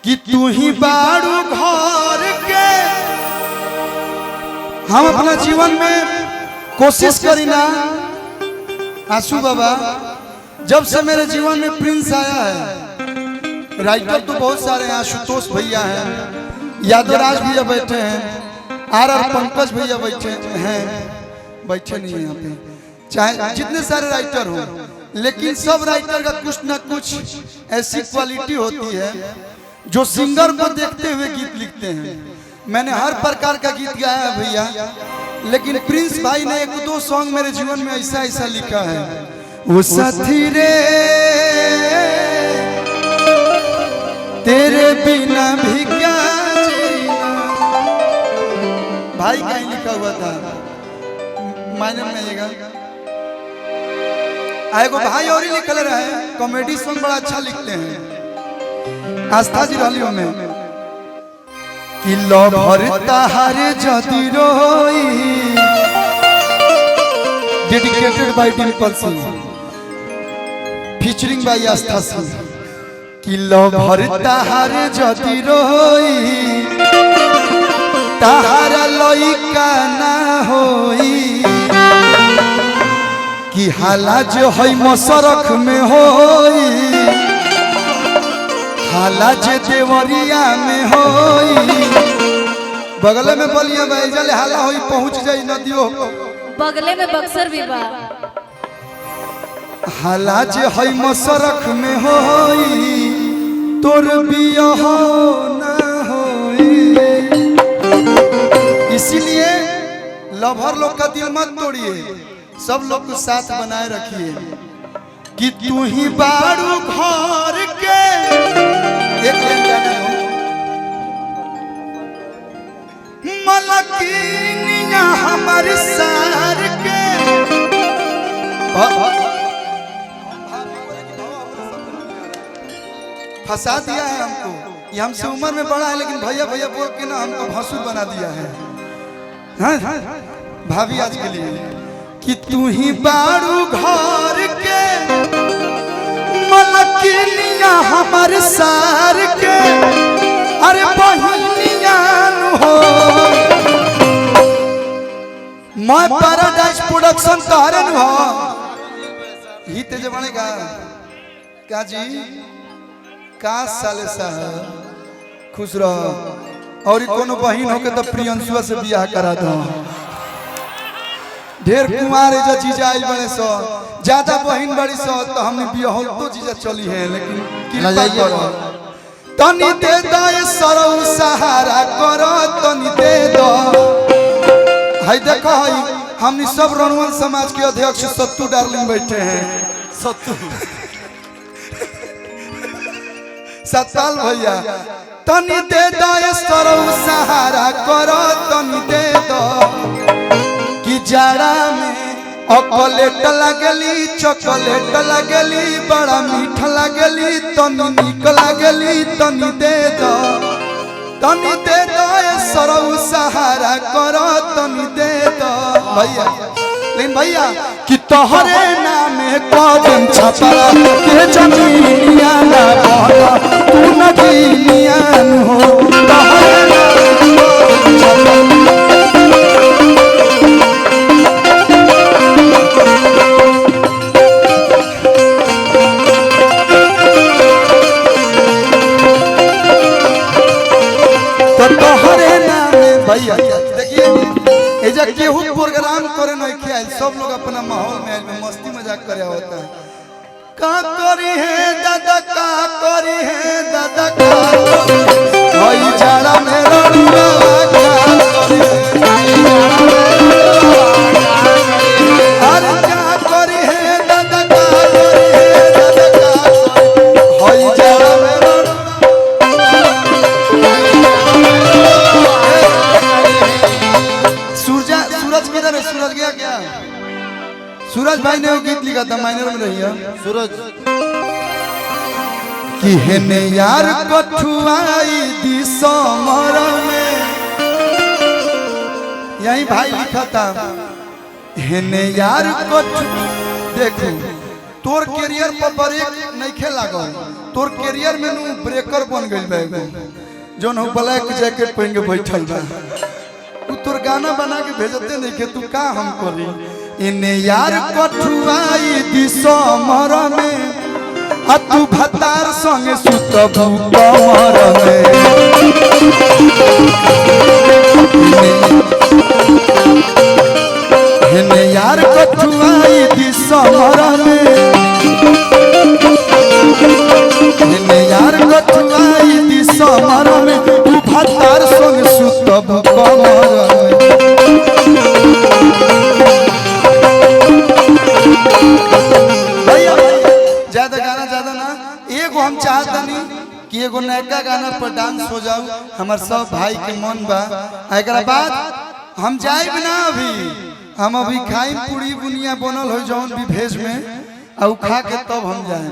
कि तू ही बारू घर के। हम अपना जीवन में कोशिश करी ना आंसू बाबा, जब से मेरे जीवन में प्रिंस आया है, राइटर तो बहुत सारे हैं, आशुतोष भैया हैं, यादवराज भैया बैठे हैं, आर पंकज भैया बैठे हैं, बैठे नहीं है यहाँ पे, चाहे जितने सारे राइटर हो, लेकिन सब राइटर का कुछ ना कुछ ऐसी क्वालिटी होती है जो सिंगर को देखते हुए गीत लिखते हैं। मैंने हर प्रकार का गीत गाया है भैया, लेकिन प्रिंस भाई ने एक दो सॉन्ग मेरे जीवन में ऐसा ऐसा लिखा है। वो साथी रे तेरे बिना भी क्या जीना, भाई कहीं लिखा हुआ था, मायने में आएगा। आएगो भाई और ही निकल रहा है, कॉमेडी सॉन्ग बड़ा अच्छा लिखते हैं। आस्था जी रलियो में कि लो भरता हरे जदी रोई, dedicated by Dimple Singh, featuring by Astha Singh. कि लो भरता हरे जदी रोई, ताहारा लइका ना होई, कि हाला जो है मसरख में होई, हाला जे देवरिया में होई। बगले में बलिया बैजल हाला होई, पहुंच जाई नदियों, बगले में बक्सर भी बा। हाला जे है मसरख में होई, तोर बियाह ना होई। इसीलिए लवर लोग का दिल मत तोड़िए, सब लोग को साथ बनाए रखिए। कि तू ही बारू घर के, एक लाइन गाने दो। मलकिनिया हमारे सार के, फंसा दिया है हमको, ये हमसे उम्र में बड़ा है, लेकिन भैया भैया बोल के ना हमको भसुर बना दिया है। हाँ भाभी आज के लिए कि तू ही बारू घर के, मलकिनिया हमारे सार के, अरे बहिनिया हो। मैं पैराडाइज प्रोडक्शन तहरे नु हो, ही तेज बनेगा क्या जी, का साले साहब खुश रहो। और कोनो बहन होके तो प्रियंशुआ से बियाह करा दो। ढेर कुमार है जो जीजा आई बड़े सो, ज्यादा बहन बड़ी सो तो हमने बियाह तो जीजा चली है, लेकिन कृपा करो तनी दे दो ये सरौ सहारा करो, तनी दे दो। हाय देखो हाय, हमने सब रणवन समाज के अध्यक्ष सत्तू डार्लिंग बैठे हैं, सत्तू सत्ताल भैया, तनी दे दो ये सरौ सहारा करो, तनी दे दो। कि जाड़ा में चॉकलेट लगली, चॉकलेट लगली, बड़ा मीठा लगली, तनी निक लगली, तनी दे दो, तनी दे दो ये सरौ सहारा करो, तनी दे दो भैया। लेकिन भैया कि तोहरे नाम कदम छपरा के जमीनिया ना बोला, तू नगीनिया हो, तोहरे नाम भैया। देखिए एजा केहू प्रोग्राम करे नहीं खेल, सब लोग अपना माहौल में मस्ती मजाक करे होता है। का करी है दादा, का करी है दादा, का कोई जाड़ा में रड़ुआ, का करी अरे का करी है दादा, का करी है दादा, का कोई जाड़ा में सूरज गया क्या? सूरज भाई ने वो गीत लिखा था, माइनर में रही है सूरज। कि हेने यार कठुआई दिसमर में, यही भाई लिखा था। हेने यार कठु देखो तोर कैरियर पर ब्रेक नहीं खे लागल, तोर कैरियर में नु ब्रेकर बन गइल बा एगो जोन हो ब्लैक जैकेट पहन के बैठल बा। तू तोर गाना बना के भेजते नहीं के तू का हम करी। इने यार कठुआई दिसमर में आ तू भतार संगे सुतबू कमर में। इने यार कठुआई दिसमर में, इने यार कठुआई दिसमर में तू भतार संगे सुतबू कमर में। ज्यादा गाना ज्यादा ना, एगो हम चाहतनी कि एगो नयका गाना पर डांस हो जाओ, हमार सब भाई के मन बा। एकरा बाद हम जाइब ना, अभी हम अभी खाई पूरी बुनिया बनल हो जौन भी भेज में, और खा के तब हम जाए।